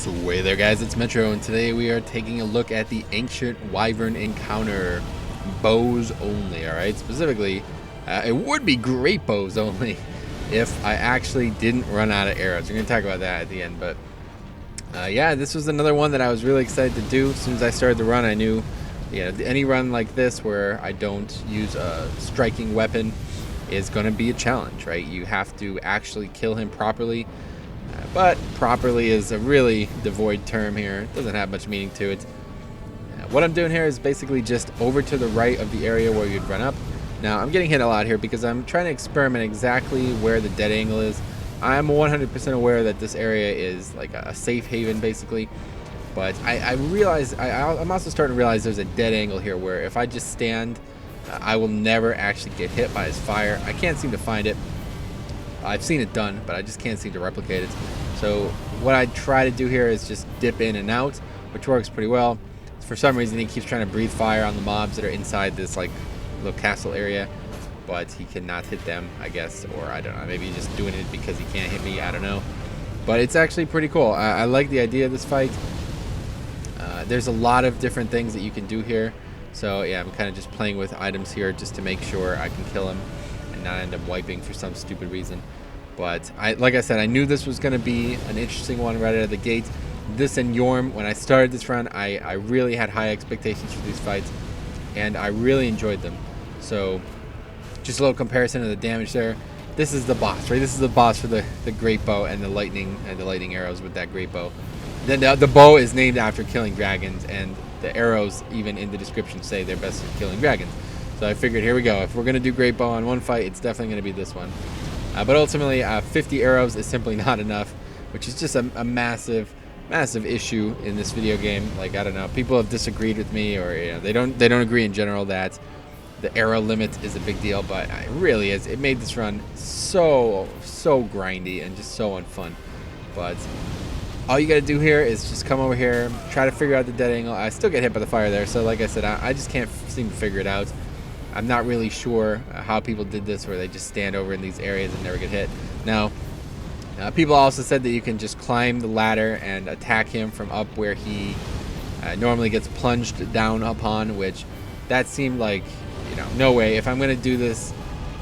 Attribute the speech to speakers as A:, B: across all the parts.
A: Sway there, guys, it's Metro, and today we are taking a look at the ancient Wyvern encounter. Bows only, alright? Specifically, it would be great bows only if I actually didn't run out of arrows. We're going to talk about that at the end, but yeah, this was another one that I was really excited to do. As soon as I started the run, I knew, any run like this where I don't use a striking weapon is going to be a challenge, right? You have to actually kill him properly. But properly is a really devoid term here. It doesn't have much meaning to it. What I'm doing here is basically just over to the right of the area where you'd run up. Now, I'm getting hit a lot here because I'm trying to experiment exactly where the dead angle is. I'm 100% aware that this area is like a safe haven, basically. But I realize, I'm also starting to realize there's a dead angle here where if I just stand, I will never actually get hit by his fire. I can't seem to find it. I've seen it done, but I just can't seem to replicate it. So what I try to do here is just dip in and out, which works pretty well. For some reason, he keeps trying to breathe fire on the mobs that are inside this like little castle area, but he cannot hit them, I guess, or I don't know. Maybe he's just doing it because he can't hit me. I don't know. But it's actually pretty cool. I like the idea of this fight. There's a lot of different things that you can do here. So yeah, I'm kind of just playing with items here just to make sure I can kill him and not end up wiping for some stupid reason. But like I said, I knew this was going to be an interesting one right out of the gate. This and Yhorm, when I started this run, I really had high expectations for these fights, and I really enjoyed them. So just a little comparison of the damage there. This is the boss, right? This is the boss for the Greatbow and the lightning arrows with that Greatbow. Then the bow is named after killing dragons, and the arrows, even in the description, say they're best at killing dragons. So I figured, here we go. If we're going to do Greatbow on one fight, it's definitely going to be this one. But ultimately, 50 arrows is simply not enough, which is just a massive issue in this video game. Like, I don't know, people have disagreed with me, or they don't agree in general that the arrow limit is a big deal, but it really is. It made this run so grindy and just so unfun. But all you got to do here is just come over here, try to figure out the dead angle. I still get hit by the fire there, so like I said, I just can't seem to figure it out. I'm not really sure how people did this, where they just stand over in these areas and never get hit. Now, people also said that you can just climb the ladder and attack him from up where he normally gets plunged down upon, which that seemed like, no way. If I'm going to do this,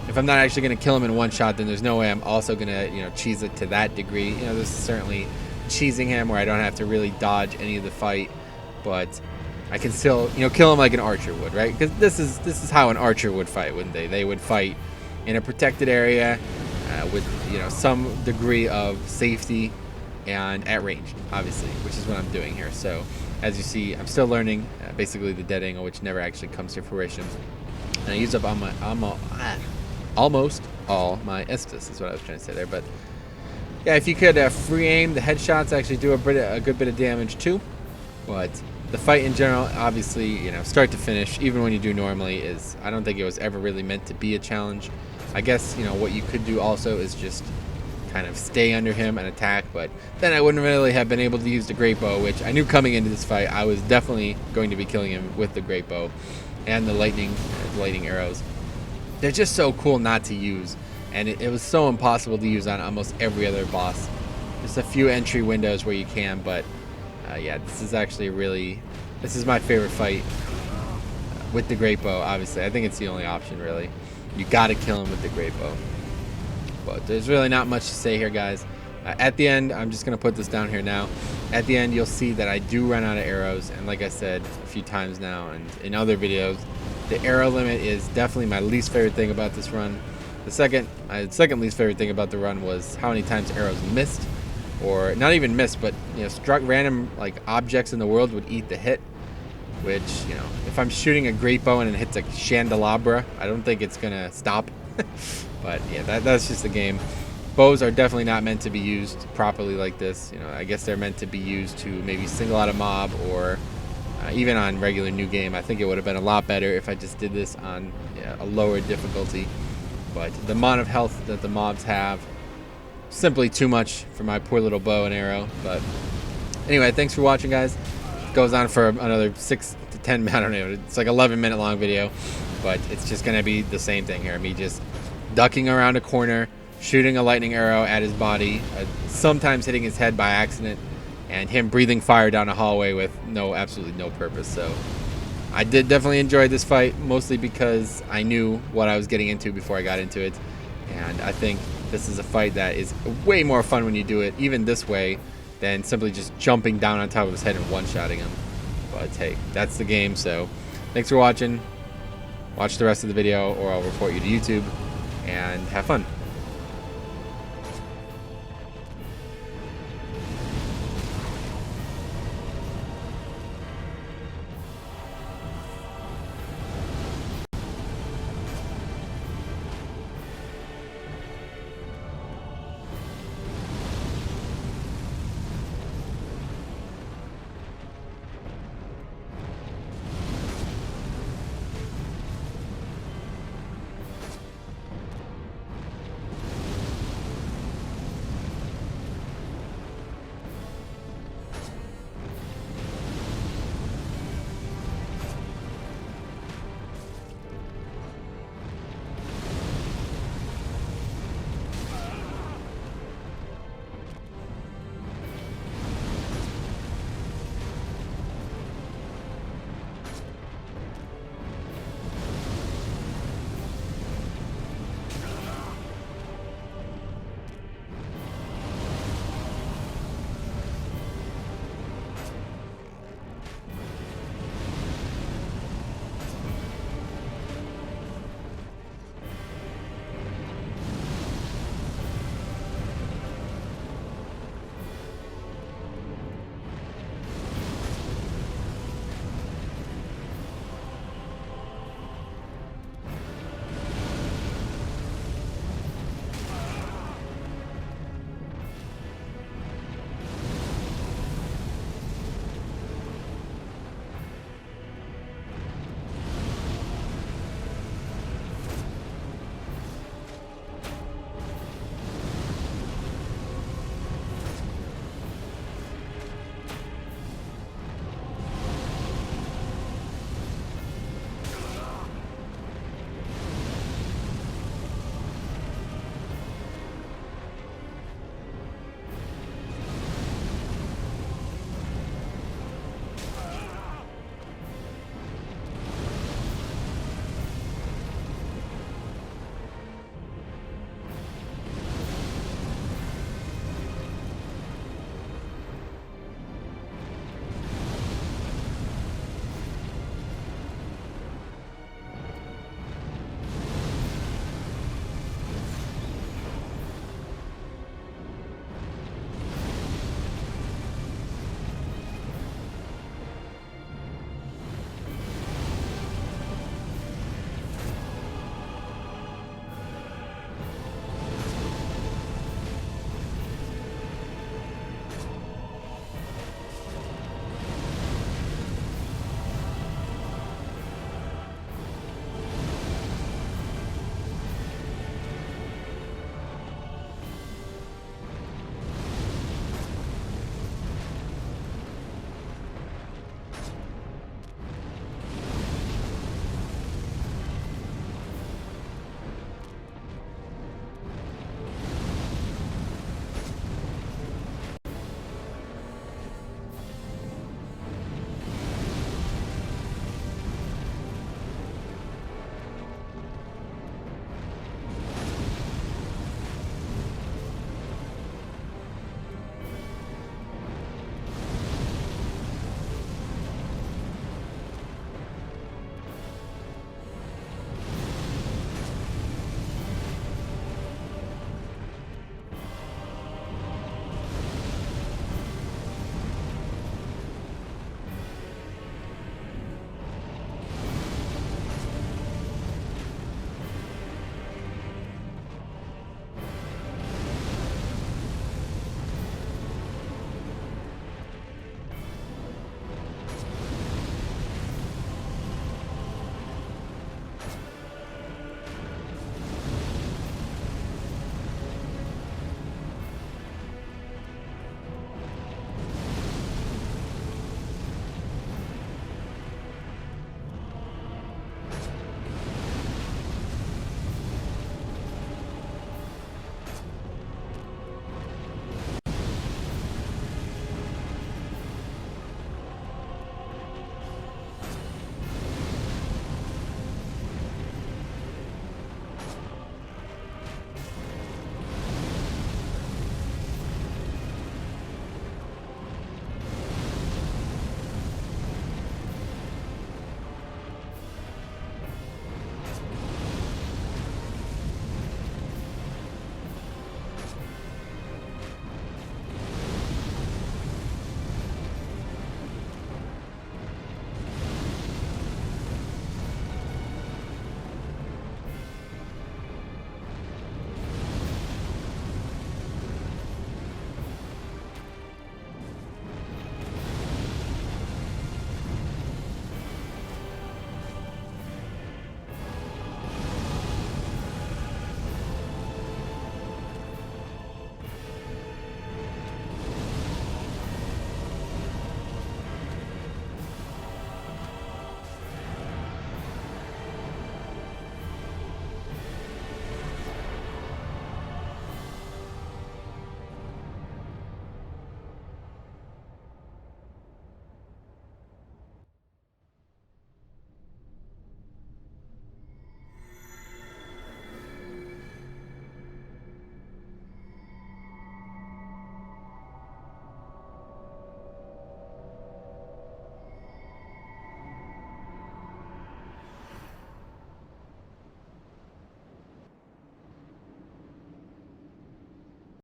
A: if I'm not actually going to kill him in one shot, then there's no way I'm also going to, cheese it to that degree. This is certainly cheesing him where I don't have to really dodge any of the fight, but I can still, kill him like an archer would, right? Because this is how an archer would fight, wouldn't they? They would fight in a protected area with, some degree of safety and at range, obviously, which is what I'm doing here. So, as you see, I'm still learning basically the dead angle, which never actually comes to fruition. And I use up almost all my Estus, is what I was trying to say there. But yeah, if you could free aim, the headshots actually do a good bit of damage too. But the fight in general, obviously, start to finish, even when you do normally, I don't think it was ever really meant to be a challenge. I guess, what you could do also is just kind of stay under him and attack, but then I wouldn't really have been able to use the Greatbow, which I knew coming into this fight I was definitely going to be killing him with the Greatbow and the lightning arrows. They're just so cool not to use, and it was so impossible to use on almost every other boss. There's a few entry windows where you can, but yeah, this is actually this is my favorite fight with the Greatbow. Obviously, I think it's the only option, really. You gotta kill him with the Greatbow. But there's really not much to say here, guys. At the end, I'm just gonna put this down here now. At the end, you'll see that I do run out of arrows, and like I said a few times now and in other videos, the arrow limit is definitely my least favorite thing about this run. The second least favorite thing about the run was how many times arrows missed, or not even missed, but struck random like objects in the world would eat the hit. Which, if I'm shooting a Greatbow and it hits a candelabra, I don't think it's gonna stop. But yeah, that's just the game. Bows are definitely not meant to be used properly like this. I guess they're meant to be used to maybe single out a mob, or even on regular new game. I think it would have been a lot better if I just did this on a lower difficulty. But the amount of health that the mobs have, simply too much for my poor little bow and arrow. But anyway, thanks for watching, guys. It goes on for another 6 to 10, I don't know, it's like 11-minute long video, but it's just gonna be the same thing here. Me just ducking around a corner, shooting a lightning arrow at his body, sometimes hitting his head by accident, and him breathing fire down a hallway with absolutely no purpose. So I did definitely enjoy this fight, mostly because I knew what I was getting into before I got into it. And I think this is a fight that is way more fun when you do it even this way than simply just jumping down on top of his head and one-shotting him. But hey, that's the game. So thanks for watching. Watch the rest of the video or I'll report you to YouTube, and have fun.